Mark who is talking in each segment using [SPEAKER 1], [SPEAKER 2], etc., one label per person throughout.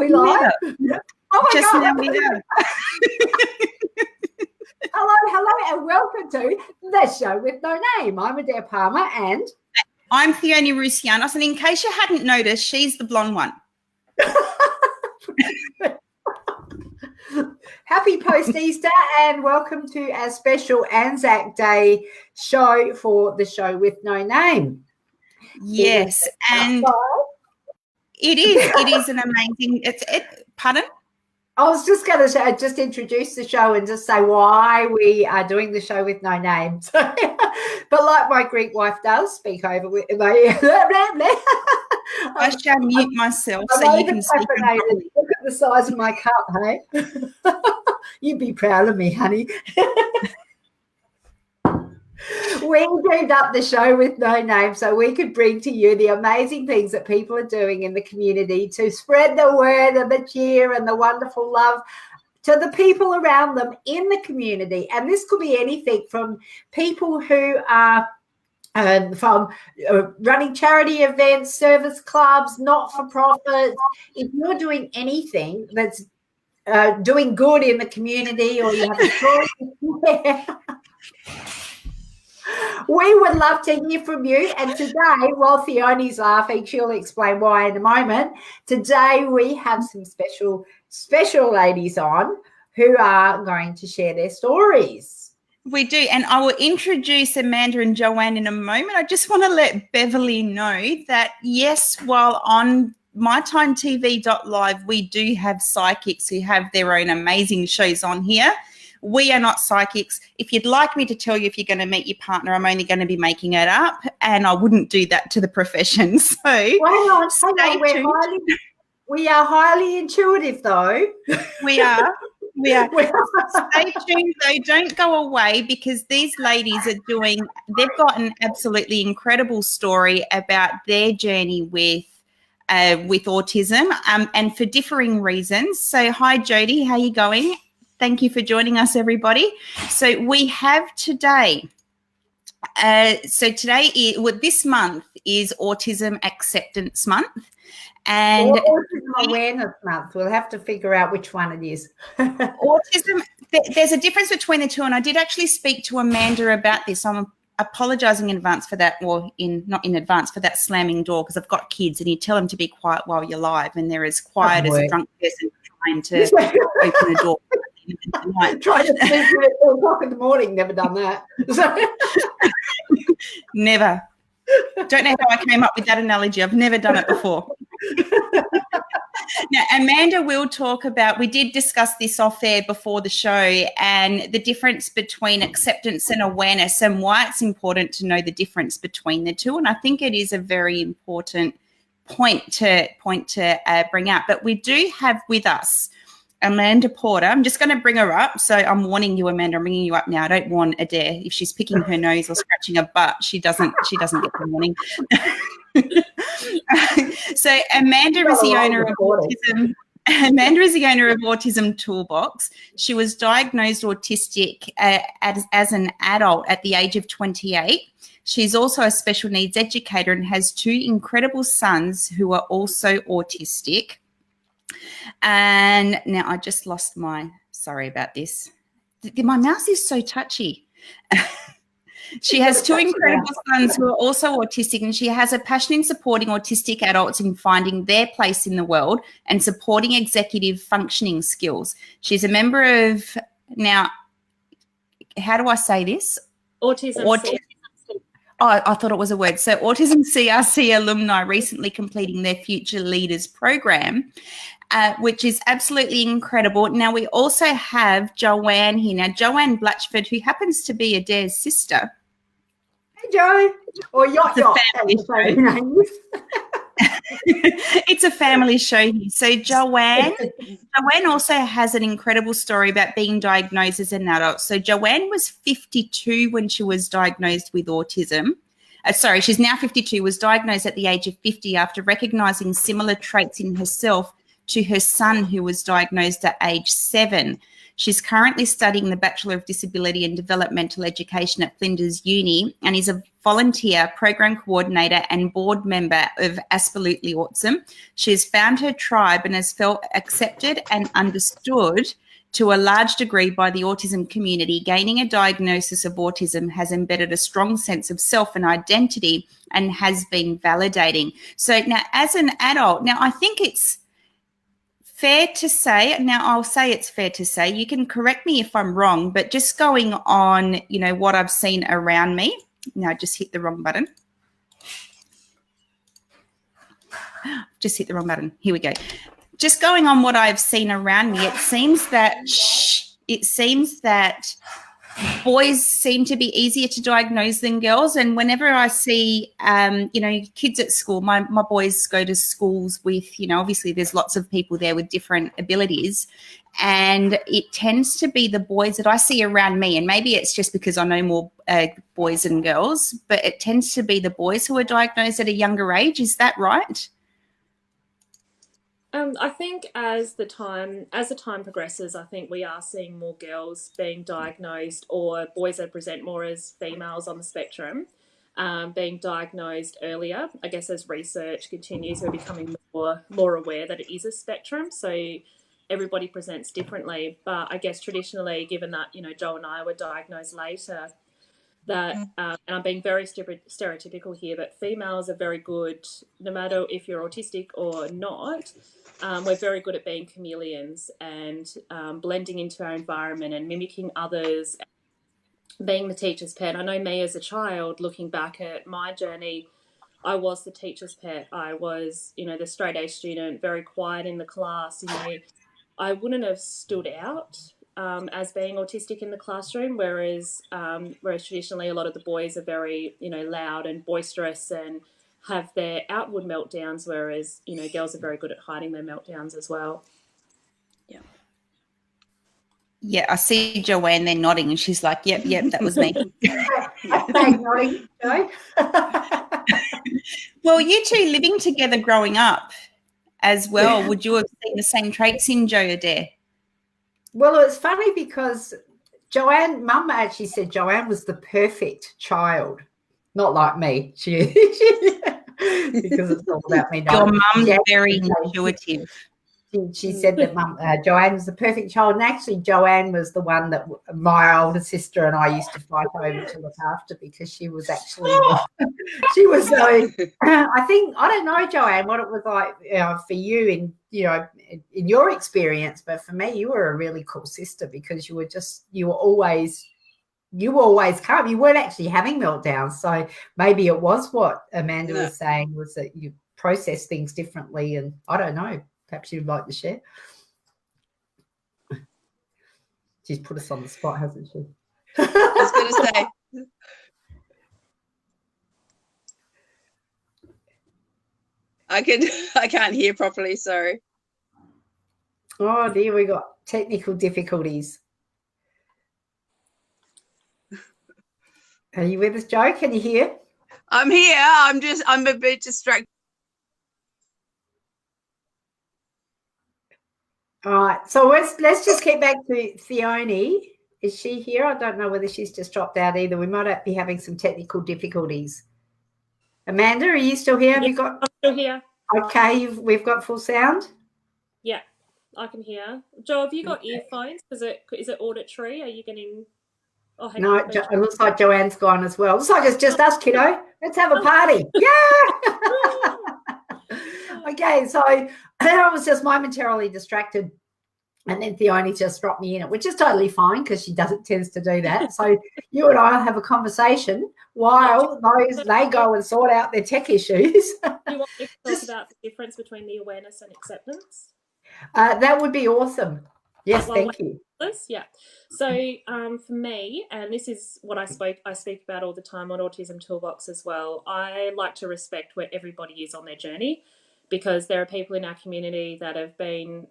[SPEAKER 1] We live? Oh my
[SPEAKER 2] Just
[SPEAKER 1] God.
[SPEAKER 2] now we have.
[SPEAKER 1] Hello, and welcome to The Show with No Name. I'm Adair Palmer and...
[SPEAKER 2] I'm Theone Roussianos, and in case you hadn't noticed, she's the blonde one.
[SPEAKER 1] Happy post-Easter and welcome to our special Anzac Day show for The Show with No Name.
[SPEAKER 2] Yes, and it is an amazing... Pardon?
[SPEAKER 1] I was just going to just introduce the show and just say why we are doing the show with no name. So, but like my Greek wife does, speak over with me.
[SPEAKER 2] I shall mute myself so you can speak.
[SPEAKER 1] Look at the size of my cup, hey? You'd be proud of me, honey. We dreamed up the show with no name so we could bring to you the amazing things that people are doing in the community to spread the word and the cheer and the wonderful love to the people around them in the community. And this could be anything from people who are from running charity events, service clubs, not-for-profits. If you're doing anything that's doing good in the community or you have a story to share, we would love to hear from you. And today, while Theone's laughing, she'll explain why in a moment. Today, we have some special ladies on who are going to share their stories.
[SPEAKER 2] We do, and I will introduce Amanda and Joanne in a moment. I just want to let Beverly know that, yes, while on mytimetv.live, we do have psychics who have their own amazing shows on here. We are not psychics. If you'd like me to tell you if you're going to meet your partner, I'm only going to be making it up, and I wouldn't do that to the profession. So
[SPEAKER 1] stay tuned. We are highly intuitive, though.
[SPEAKER 2] We are. Stay tuned, though. Don't go away, because these ladies they've got an absolutely incredible story about their journey with autism, and for differing reasons. So hi, Jody. How are you going? Thank you for joining us, everybody. So we have today, this month is Autism Acceptance Month. And
[SPEAKER 1] Autism Awareness Month. We'll have to figure out which one it is.
[SPEAKER 2] Autism, there's a difference between the two, and I did actually speak to Amanda about this. I'm apologising in advance for that, or not in advance for that slamming door, because I've got kids and you tell them to be quiet while you're live, and they're as quiet as a drunk person trying to open a door.
[SPEAKER 1] Trying to sleep at 4 o'clock in the morning, never done that.
[SPEAKER 2] Never. Don't know how I came up with that analogy. I've never done it before. Now, Amanda will talk about, we did discuss this off air before the show, and the difference between acceptance and awareness, and why it's important to know the difference between the two. And I think it is a very important point to bring out. But we do have with us Amanda Porter. I'm just going to bring her up. So I'm warning you, Amanda, I'm bringing you up now. I don't warn Adair. If she's picking her nose or scratching her butt, she doesn't get the warning. So Amanda is the owner of Autism. Amanda is the owner of Autism Toolbox. She was diagnosed autistic as an adult at the age of 28. She's also a special needs educator and has 2 incredible sons who are also autistic. And now I just lost sorry about this. My mouse is so touchy. She has 2 incredible sons who are also autistic, and she has a passion in supporting autistic adults in finding their place in the world and supporting executive functioning skills. She's a member of, now, how do I say this?
[SPEAKER 3] Autism.
[SPEAKER 2] Oh, I thought it was a word. So Autism CRC alumni recently completing their Future Leaders program, which is absolutely incredible. Now, we also have Joanne here. Now, Joanne Blatchford, who happens to be Adair's sister.
[SPEAKER 1] Hey, Joe. Or Yacht.
[SPEAKER 2] It's a family show here. So Joanne also has an incredible story about being diagnosed as an adult. So Joanne was 52 when she was diagnosed with autism. She's now 52, was diagnosed at the age of 50 after recognising similar traits in herself to her son who was diagnosed at age 7. She's currently studying the Bachelor of Disability and Developmental Education at Flinders Uni and is a volunteer, program coordinator and board member of Absolutely Autism. She has found her tribe and has felt accepted and understood to a large degree by the autism community. Gaining a diagnosis of autism has embedded a strong sense of self and identity and has been validating. So now as an adult, now I think it's fair to say, it's fair to say, you can correct me if I'm wrong, but just going on, what I've seen around me. Now I just hit the wrong button. Here we go. Just going on what I've seen around me, it seems that boys seem to be easier to diagnose than girls. And whenever I see, kids at school, my boys go to schools with, obviously there's lots of people there with different abilities. And it tends to be the boys that I see around me. And maybe it's just because I know more boys and girls, but it tends to be the boys who are diagnosed at a younger age. Is that right?
[SPEAKER 3] I think as the time progresses, I think we are seeing more girls being diagnosed, or boys that present more as females on the spectrum, being diagnosed earlier. I guess as research continues, we're becoming more aware that it is a spectrum. So everybody presents differently. But I guess traditionally, given that Joe and I were diagnosed later, that and I'm being very stereotypical here, but females are very good, no matter if you're autistic or not. We're very good at being chameleons and blending into our environment and mimicking others, being the teacher's pet. I know me as a child, looking back at my journey, I was the teacher's pet. I was, the straight A student, very quiet in the class. I wouldn't have stood out as being autistic in the classroom, whereas traditionally a lot of the boys are very, loud and boisterous and have their outward meltdowns, whereas, girls are very good at hiding their meltdowns as well.
[SPEAKER 2] Yeah. Yeah, I see Joanne there nodding and she's like, yep, that was me.
[SPEAKER 1] Nodding, Joe.
[SPEAKER 2] Well, you two living together growing up as well, would you have seen the same traits in Joe Adair?
[SPEAKER 1] Well, it's funny because Mum actually said Joanne was the perfect child. Not like me. She because it's all about me.
[SPEAKER 2] Your mum's very intuitive.
[SPEAKER 1] She said that Joanne was the perfect child, and actually Joanne was the one that my older sister and I used to fight over to look after, because she was actually she was so I don't know, Joanne, what it was like for you in your experience, but for me you were a really cool sister, because you were always calm. You weren't actually having meltdowns. So maybe it was what Amanda was saying, was that you process things differently, and I don't know. Perhaps you'd like to share. She's put us on the spot, hasn't she?
[SPEAKER 4] I was going to say. I can't hear properly, sorry.
[SPEAKER 1] Oh dear, we got technical difficulties. Are you with us, Joe? Can you hear?
[SPEAKER 4] I'm here. I'm a bit distracted.
[SPEAKER 1] All right, so let's just get back to Theone. Is she here? I don't know whether she's just dropped out either. We might be having some technical difficulties. Amanda, are you still here?
[SPEAKER 3] I'm still here.
[SPEAKER 1] Okay, we've got full sound?
[SPEAKER 3] Yeah, I can hear. Joe, have you got earphones? Is it auditory? Are you getting... Oh,
[SPEAKER 1] no, it looks like Joanne's gone as well. Looks like it's just us, kiddo. Let's have a party. Yeah! Okay, so I was just momentarily distracted, and then Theone just dropped me in it, which is totally fine because she tends to do that. So you and I will have a conversation while they go and sort out their tech issues.
[SPEAKER 3] Do you want me to talk about the difference between the awareness and acceptance?
[SPEAKER 1] That would be awesome. Yes, thank you.
[SPEAKER 3] Yeah. So for me, and this is what I speak about all the time on Autism Toolbox as well, I like to respect where everybody is on their journey, because there are people in our community that have been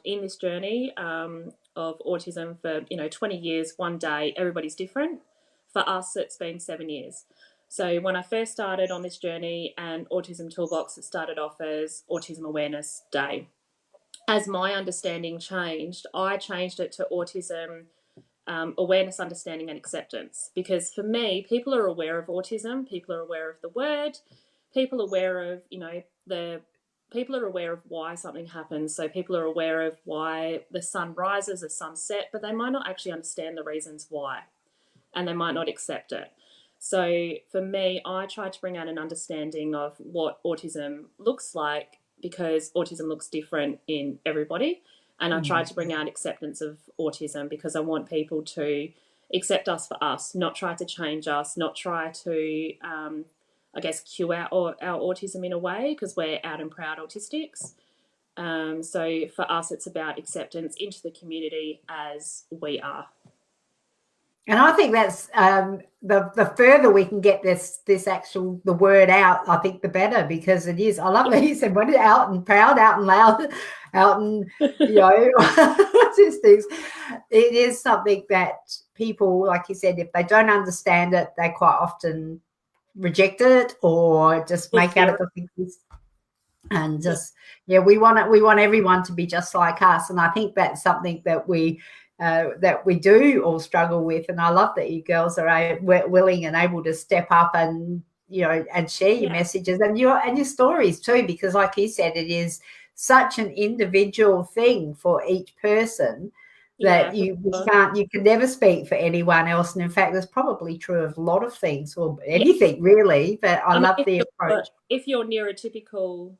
[SPEAKER 3] in this journey of autism for 20 years, one day. Everybody's different. For us, it's been 7 years. So when I first started on this journey and Autism Toolbox, it started off as Autism Awareness Day. as my understanding changed, I changed it to autism awareness, understanding, and acceptance. Because for me, people are aware of autism, people are aware of the word, people are aware of, people are aware of why something happens. So people are aware of why the sun rises, the sun sets, but they might not actually understand the reasons why, and they might not accept it. So for me, I try to bring out an understanding of what autism looks like, because autism looks different in everybody. And I try to bring out acceptance of autism because I want people to accept us for us, not try to change us, not try to, I guess, cue our autism in a way, because we're out and proud autistics. So for us, it's about acceptance into the community as we are.
[SPEAKER 1] And I think that's the further we can get the word out, I think the better, because it is. I love what you said. When it's out and proud, out and loud, out and these things. It is something that people, like you said, if they don't understand it, they quite often reject it or just make out it doesn't exist. And just we want everyone to be just like us, and I think that's something that we do all struggle with. And I love that you girls are willing and able to step up and and share your messages and your stories too, because like you said, it is such an individual thing for each person that you can never speak for anyone else. And in fact, that's probably true of a lot of things, or anything really. But I love the approach.
[SPEAKER 3] If you're neurotypical,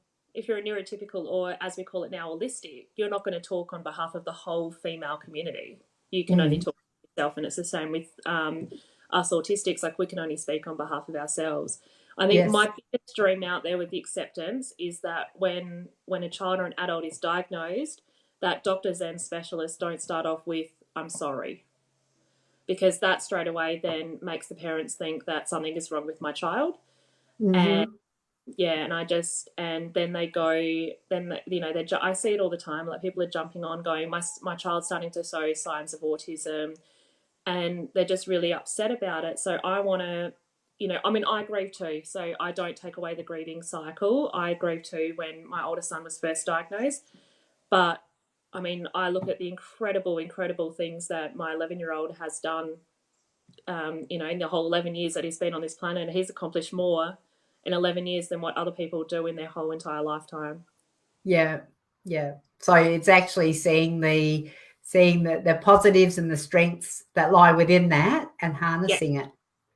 [SPEAKER 3] or as we call it now, holistic, you're not going to talk on behalf of the whole female community. You can only talk for yourself, and it's the same with us autistics. Like, we can only speak on behalf of ourselves. I think my biggest dream out there with the acceptance is that when a child or an adult is diagnosed, that doctors and specialists don't start off with "I'm sorry," because that straight away then makes the parents think that something is wrong with my child. And and then they go, I see it all the time. Like, people are jumping on, going, my child's starting to show signs of autism, and they're just really upset about it. So I want to, I grieve too. So I don't take away the grieving cycle. I grieve too when my older son was first diagnosed. But I mean, I look at the incredible things that my 11-year-old has done, in the whole 11 years that he's been on this planet, and he's accomplished more in 11 years than what other people do in their whole entire lifetime.
[SPEAKER 1] Yeah. So it's actually seeing the positives and the strengths that lie within that and harnessing it.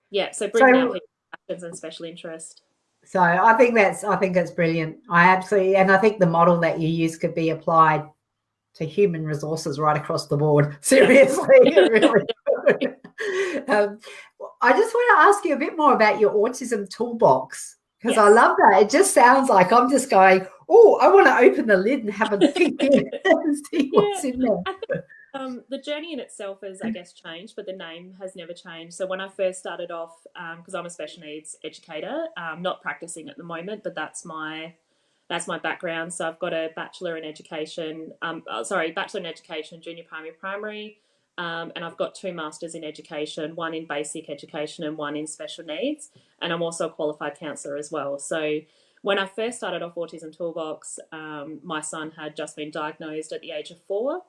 [SPEAKER 3] Yeah. So bringing out people's passions and special interest.
[SPEAKER 1] So I think it's brilliant. I think the model that you use could be applied to human resources right across the board. Seriously, really. I just want to ask you a bit more about your autism toolbox, because I love that. It just sounds like I'm just going, oh, I want to open the lid and have a peek in and see what's in there.
[SPEAKER 3] I think, the journey in itself has, I guess, changed, but the name has never changed. So when I first started off, because I'm a special needs educator, not practicing at the moment, but that's my background. So I've got a bachelor in education, junior primary, and I've got 2 masters in education, one in basic education and one in special needs. And I'm also a qualified counsellor as well. So when I first started off Autism Toolbox, my son had just been diagnosed at the age of 4.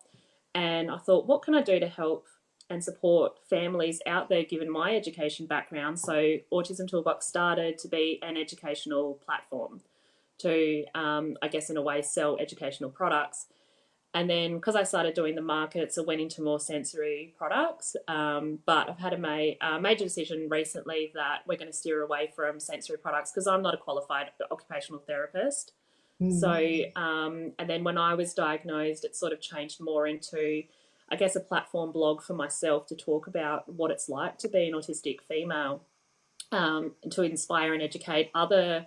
[SPEAKER 3] And I thought, what can I do to help and support families out there, given my education background? So Autism Toolbox started to be an educational platform to, I guess, in a way, sell educational products. And then because I started doing the markets, I went into more sensory products. But I've had a major decision recently that we're going to steer away from sensory products, because I'm not a qualified occupational therapist. So, and then when I was diagnosed, it sort of changed more into, I guess, a platform blog for myself to talk about what it's like to be an autistic female, and to inspire and educate other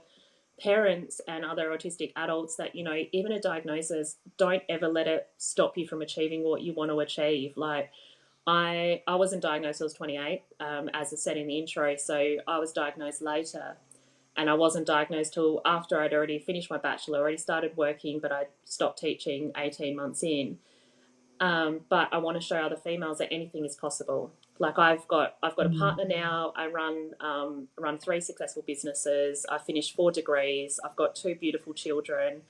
[SPEAKER 3] parents and other autistic adults that, even a diagnosis, don't ever let it stop you from achieving what you want to achieve. Like, I wasn't diagnosed, I was 28, as I said in the intro. So I was diagnosed later, and I wasn't diagnosed till after I'd already finished my bachelor, already started working, but I stopped teaching 18 months in. But I want to show other females that anything is possible. Like, I've got a partner now. I run 3 successful businesses. I finished 4 degrees. I've got 2 beautiful children.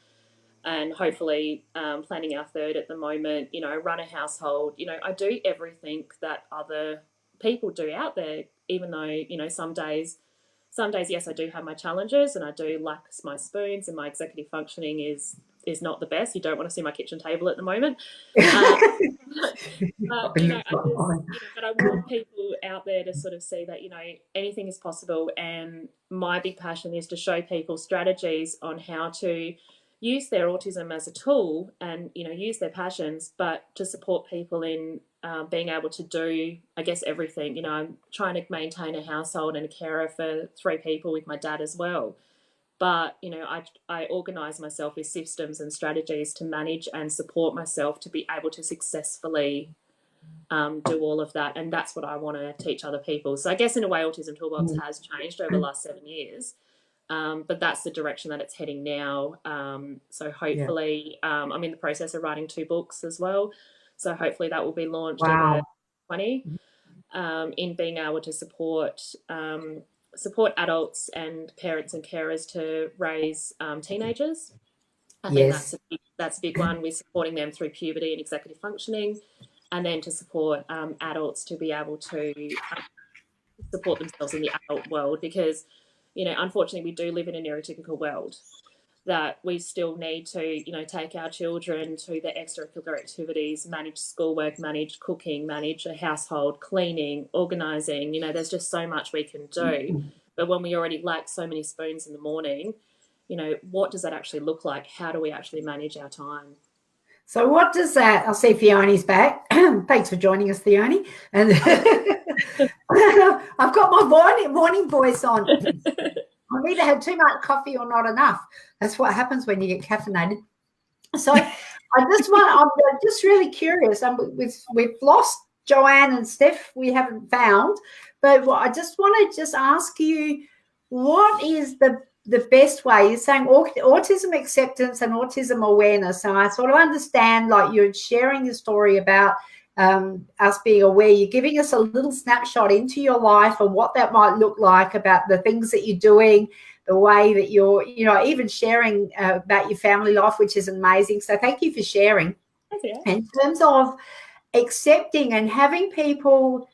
[SPEAKER 3] and hopefully planning our third at the moment, run a household. I do everything that other people do out there, even though, some days, yes, I do have my challenges and I do lack my spoons and my executive functioning is not the best. You don't want to see my kitchen table at the moment. But I want people out there to sort of see that, anything is possible. And my big passion is to show people strategies on how to use their autism as a tool and, use their passions, but to support people in being able to do, I guess, everything. I'm trying to maintain a household and a carer for 3 people with my dad as well. But, I organise myself with systems and strategies to manage and support myself to be able to successfully do all of that. And that's what I want to teach other people. So I guess in a way, Autism Toolbox has changed over the last 7 years. But that's the direction that it's heading now. So hopefully, I'm in the process of writing 2 books as well. So hopefully that will be launched in 2020 in being able to support adults and parents and carers to raise teenagers. I think that's a big one. We're supporting them through puberty and executive functioning, and then to support adults to be able to support themselves in the adult world, because unfortunately we do live in a neurotypical world that we still need to take our children to their extracurricular activities, manage schoolwork, manage cooking, manage a household, cleaning, organising. There's just so much we can do. But when we already lack so many spoons in the morning, what does that actually look like? How do we actually manage our time?
[SPEAKER 1] So what does that, I'll see Fiona's back. Thanks for joining us, Fiona. And I've got my morning voice on. I've either had too much coffee or not enough. That's what happens when you get caffeinated. So I'm just really curious. We've lost Joanne and Steph. We haven't found. But I just want to ask you, what is the best way? You're saying autism acceptance and autism awareness. So I sort of understand, like, you're sharing your story about us being aware. You're giving us a little snapshot into your life and what that might look like, about the things that you're doing, the way that you're, even sharing about your family life, which is amazing. So thank you for sharing.
[SPEAKER 3] Yeah.
[SPEAKER 1] In terms of accepting and having people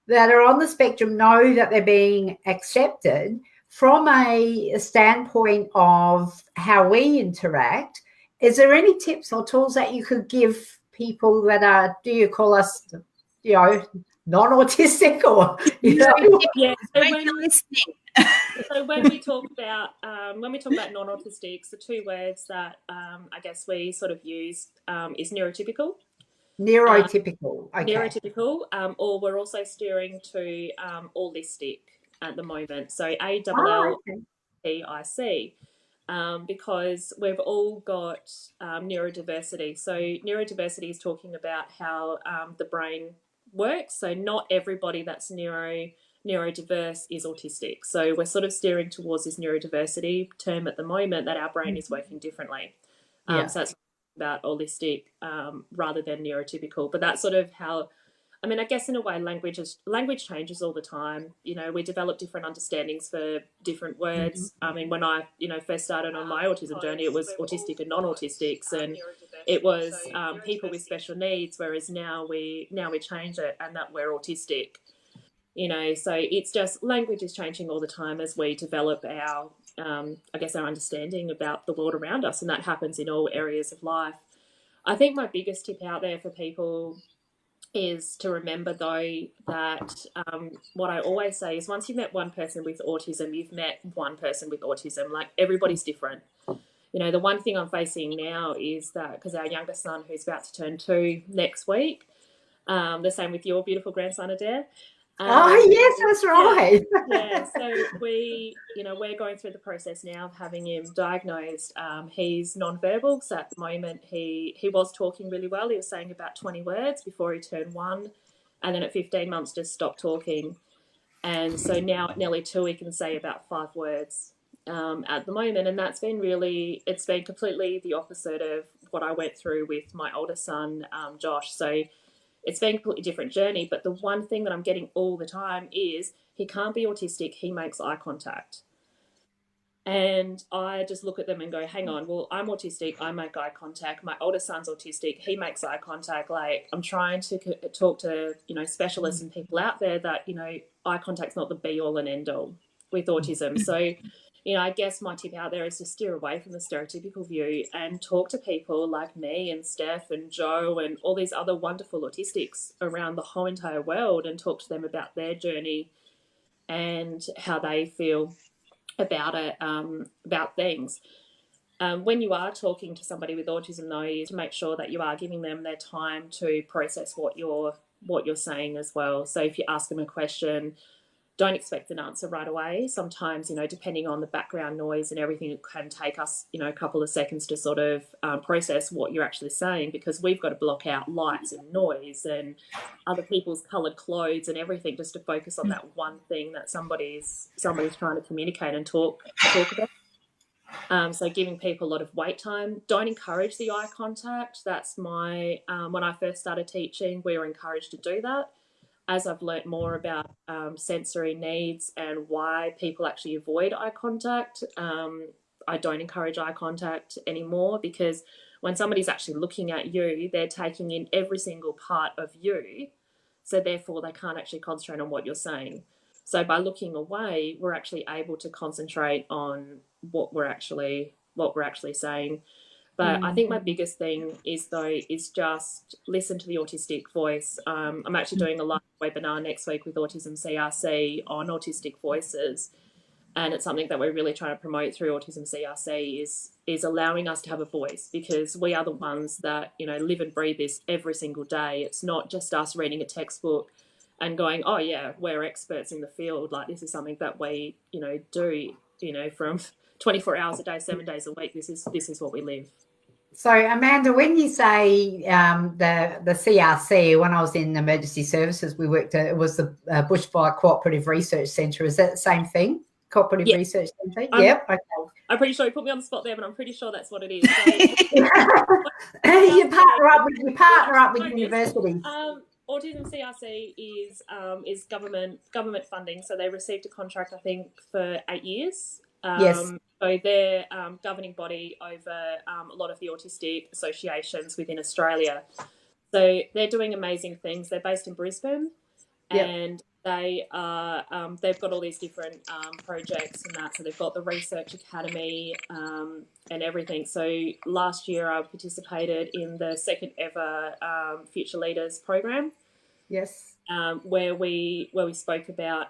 [SPEAKER 1] that are on the spectrum know that they're being accepted, from a standpoint of how we interact, is there any tips or tools that you could give people that are, do you call us, non-autistic, or,
[SPEAKER 3] Yeah. So when we talk about non-autistics, the 2 words that I guess we sort of use is neurotypical.
[SPEAKER 1] Neurotypical. Okay.
[SPEAKER 3] Neurotypical, or we're also steering to allistic at the moment. So ALLTIC, because we've all got neurodiversity. So neurodiversity is talking about how the brain works. So not everybody that's neurodiverse is autistic. So we're sort of steering towards this neurodiversity term at the moment, that our brain is working differently. So that's about holistic rather than neurotypical. But that's sort of how, I guess in a way language changes all the time. We develop different understandings for different words. When I first started on my autism journey, it was autistic and non-autistics, and it was people with special needs, whereas now we change it and that we're autistic. So it's just, language is changing all the time as we develop our our understanding about the world around us, and that happens in all areas of life. I think my biggest tip out there for people is to remember, though, that what I always say is, once you've met one person with autism, you've met one person with autism. Like, everybody's different. The one thing I'm facing now is that, because our youngest son, who's about to turn 2 next week, the same with your beautiful grandson, Adair.
[SPEAKER 1] Yes, that's right.
[SPEAKER 3] Yeah. So we're going through the process now of having him diagnosed. He's non-verbal, so at the moment he was talking really well. He was saying about 20 words before he turned 1, and then at 15 months just stopped talking. And so now at nearly 2, he can say about 5 words at the moment, and it's been completely the opposite of what I went through with my older son, Josh. So it's been a completely different journey, but the one thing that I'm getting all the time is, he can't be autistic, he makes eye contact. And I just look at them and go, hang on, well, I'm autistic. I make eye contact. My oldest son's autistic. He makes eye contact. Like, I'm trying to talk to, specialists and people out there that, eye contact's not the be all and end all with autism. So, I guess my tip out there is to steer away from the stereotypical view and talk to people like me and Steph and Joe and all these other wonderful autistics around the whole entire world, and talk to them about their journey and how they feel about it, about things. When you are talking to somebody with autism, though, is to make sure that you are giving them their time to process what you're saying as well. So if you ask them a question, don't expect an answer right away. Sometimes, depending on the background noise and everything, it can take us, a couple of seconds to sort of process what you're actually saying, because we've got to block out lights and noise and other people's coloured clothes and everything, just to focus on that one thing that somebody's trying to communicate and talk about. So giving people a lot of wait time. Don't encourage the eye contact. That's my when I first started teaching, we were encouraged to do that. As I've learnt more about sensory needs and why people actually avoid eye contact, I don't encourage eye contact anymore, because when somebody's actually looking at you, they're taking in every single part of you, so therefore they can't actually concentrate on what you're saying. So by looking away, we're actually able to concentrate on what we're actually saying. But I think my biggest thing is just listen to the autistic voice. I'm actually doing a live webinar next week with Autism CRC on autistic voices, and it's something that we're really trying to promote through Autism CRC is allowing us to have a voice, because we are the ones that live and breathe this every single day. It's not just us reading a textbook and going, oh yeah, we're experts in the field. Like, this is something that we do from 24 hours a day, 7 days a week. This is what we live.
[SPEAKER 1] So, Amanda, when you say the CRC, when I was in emergency services, we worked at, it was the Bushfire Cooperative Research Centre. Is that the same thing? Cooperative Research Centre? Yep. Okay.
[SPEAKER 3] I'm pretty sure you put me on the spot there, but I'm pretty sure that's what it is. So,
[SPEAKER 1] you partner up with universities.
[SPEAKER 3] Autism CRC is government funding, so they received a contract, I think, for 8 years.
[SPEAKER 1] Yes.
[SPEAKER 3] So they're governing body over a lot of the autistic associations within Australia. So they're doing amazing things. They're based in Brisbane, and they are they've got all these different projects and that. So they've got the Research Academy and everything. So last year I participated in the second ever Future Leaders program.
[SPEAKER 1] Yes.
[SPEAKER 3] Where we spoke about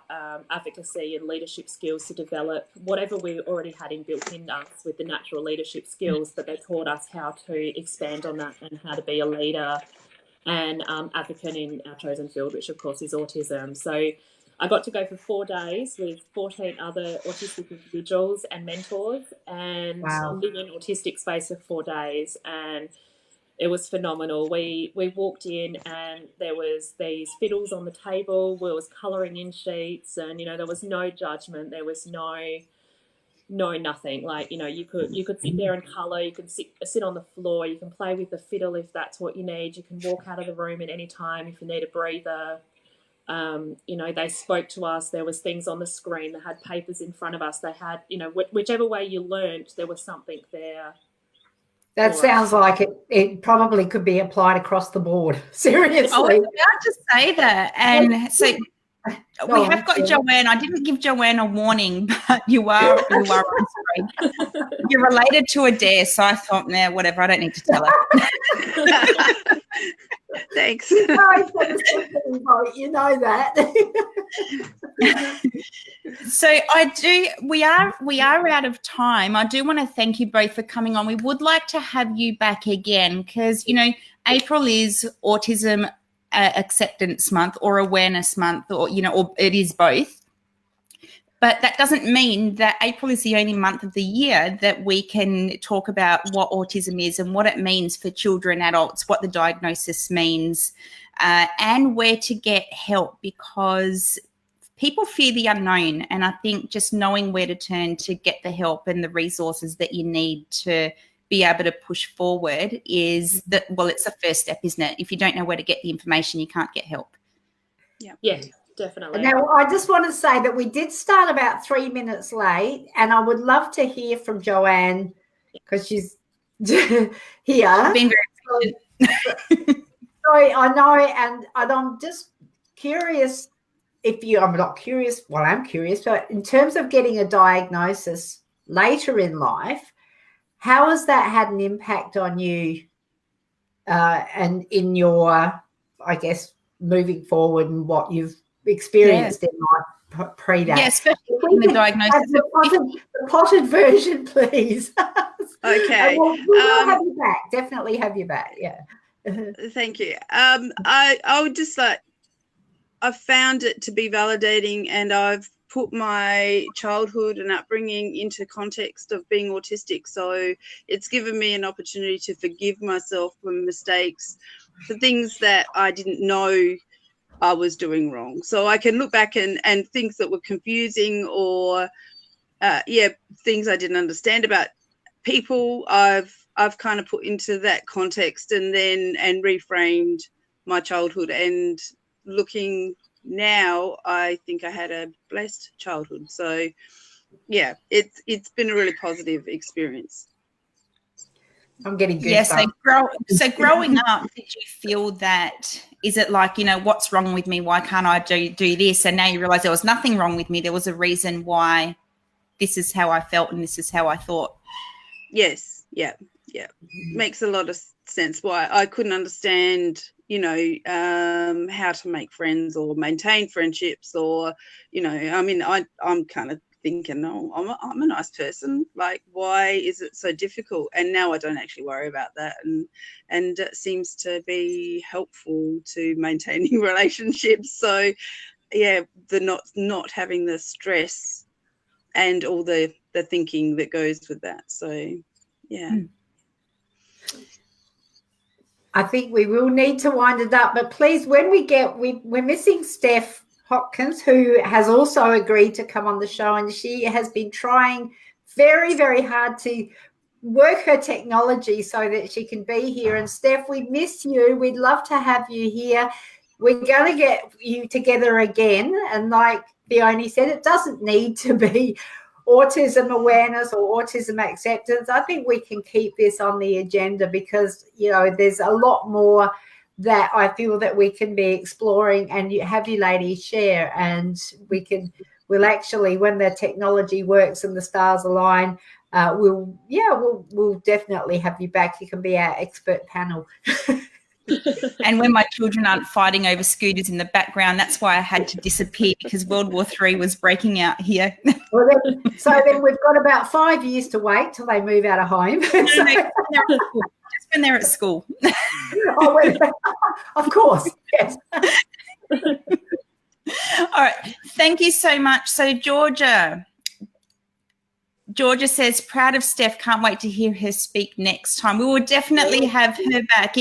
[SPEAKER 3] advocacy and leadership skills to develop whatever we already had inbuilt in us with the natural leadership skills, but they taught us how to expand on that and how to be a leader and advocate in our chosen field, which of course is autism. So I got to go for 4 days with 14 other autistic individuals and mentors, and live in autistic space for 4 days, and it was phenomenal. We walked in and there was these fiddles on the table. There was colouring in sheets, and there was no judgment. There was no nothing. Like you could sit there and colour. You could sit on the floor. You can play with the fiddle if that's what you need. You can walk out of the room at any time if you need a breather. They spoke to us. There was things on the screen. They had papers in front of us. They had whichever way you learnt, there was something there.
[SPEAKER 1] That sounds like it probably could be applied across the board. Seriously.
[SPEAKER 2] I was about to say that. And so we have got Joanne. I didn't give Joanne a warning, but you are on screen. You're related to Adair, so I thought, whatever, I don't need to tell her.
[SPEAKER 4] Thanks.
[SPEAKER 1] You know that.
[SPEAKER 2] So we are out of time. I do want to thank you both for coming on. We would like to have you back again, because April is Autism Acceptance Month or Awareness Month, or it is both. But that doesn't mean that April is the only month of the year that we can talk about what autism is and what it means for children, adults, what the diagnosis means, and where to get help, because people fear the unknown. And I think just knowing where to turn to get the help and the resources that you need to be able to push forward is it's the first step, isn't it? If you don't know where to get the information, you can't get help.
[SPEAKER 3] Yeah, definitely.
[SPEAKER 1] Now, I just want to say that we did start about 3 minutes late, and I would love to hear from Joanne because she's here.
[SPEAKER 2] Been very
[SPEAKER 1] Sorry, I know, and I'm just curious I'm not curious, well, I'm curious, but in terms of getting a diagnosis later in life, how has that had an impact on you and in your, I guess, moving forward and what you've experienced in life pre that?
[SPEAKER 2] Yeah, especially in the diagnosis.
[SPEAKER 1] The potted version, please.
[SPEAKER 4] Okay.
[SPEAKER 1] We'll have you back. Definitely have you back. Yeah.
[SPEAKER 4] Thank you. I would just I've found it to be validating, and I've put my childhood and upbringing into context of being autistic. So it's given me an opportunity to forgive myself for mistakes, for things that I didn't know I was doing wrong. So I can look back and things that were confusing or things I didn't understand about people, I've kind of put into that context and reframed my childhood. And looking now, I think I had a blessed childhood. So yeah, it's been a really positive experience.
[SPEAKER 1] I'm getting good.
[SPEAKER 2] Yes. So growing up, did you feel that, is it like, what's wrong with me? Why can't I do this? And now you realize there was nothing wrong with me. There was a reason why this is how I felt and this is how I thought.
[SPEAKER 4] Yes. Yeah. Makes a lot of sense why I couldn't understand, how to make friends or maintain friendships or, I'm kind of thinking, I'm a nice person. Like, why is it so difficult? And now I don't actually worry about that. And it seems to be helpful to maintaining relationships. So yeah, the not having the stress and all the thinking that goes with that. So yeah.
[SPEAKER 1] I think we will need to wind it up, but please, when we're missing Steph Hopkins, who has also agreed to come on the show, and she has been trying very, very hard to work her technology so that she can be here. And Steph, we miss you. We'd love to have you here. We're going to get you together again. And like Fiona said, it doesn't need to be autism awareness or autism acceptance. I think we can keep this on the agenda because, there's a lot more that I feel that we can be exploring and have you ladies share, and we'll actually, when the technology works and the stars align, we'll definitely have you back. You can be our expert panel.
[SPEAKER 2] And when my children aren't fighting over scooters in the background, that's why I had to disappear, because World War III was breaking out here.
[SPEAKER 1] Well, then we've got about 5 years to wait till they move out of home.
[SPEAKER 2] Just when they're at school.
[SPEAKER 1] Of course, yes.
[SPEAKER 2] All right. Thank you so much. So Georgia says, proud of Steph. Can't wait to hear her speak next time. We will definitely have her back.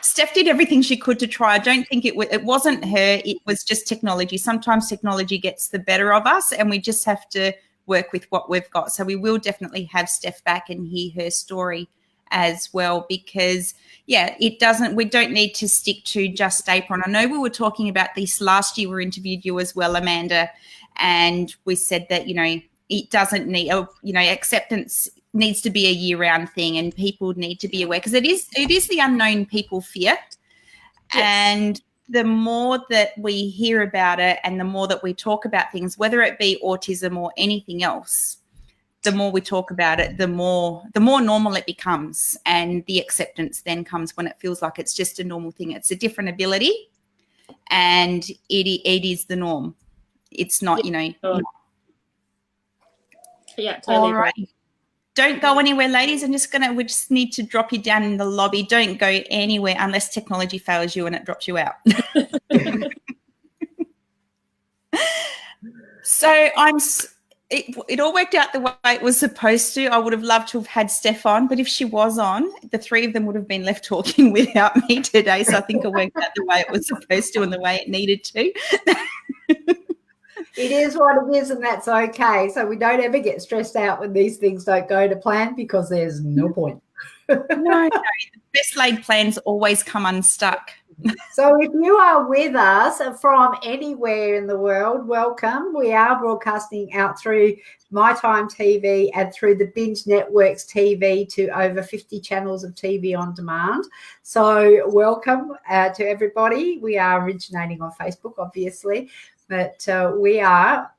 [SPEAKER 2] Steph did everything she could to try. I don't think it wasn't her. It was just technology. Sometimes technology gets the better of us and we just have to work with what we've got. So we will definitely have Steph back and hear her story as well, because we don't need to stick to just apron. I know we were talking about this last year. We interviewed you as well, Amanda, and we said that, it doesn't need, acceptance needs to be a year-round thing, and people need to be aware, because it is the unknown people fear. Yes. And the more that we hear about it and the more that we talk about things, whether it be autism or anything else, the more we talk about it, the more normal it becomes, and the acceptance then comes when it feels like it's just a normal thing. It's a different ability, and it is the norm. It's not,
[SPEAKER 3] Yeah, totally.
[SPEAKER 2] All right. Don't go anywhere, ladies. We just need to drop you down in the lobby. Don't go anywhere unless technology fails you and it drops you out. So it all worked out the way it was supposed to. I would have loved to have had Steph on, but if she was on, the three of them would have been left talking without me today. So I think it worked out the way it was supposed to and the way it needed to.
[SPEAKER 1] It is what it is, and that's okay. So we don't ever get stressed out when these things don't go to plan, because there's no point.
[SPEAKER 2] No. The best laid plans always come unstuck.
[SPEAKER 1] So if you are with us from anywhere in the world, welcome. We are broadcasting out through My Time TV and through the Binge Networks TV to over 50 channels of TV on demand. So welcome to everybody. We are originating on Facebook, obviously, but we are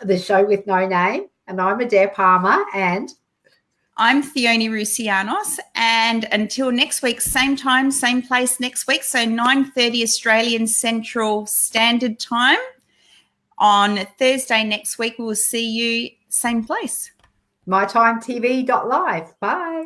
[SPEAKER 1] the show with no name, and I'm Adair Palmer, and
[SPEAKER 2] I'm Theone Rousianos, and until next week, same time, same place next week, so 9:30 Australian Central Standard Time. On Thursday next week, we will see you same place.
[SPEAKER 1] mytimetv.live. Bye.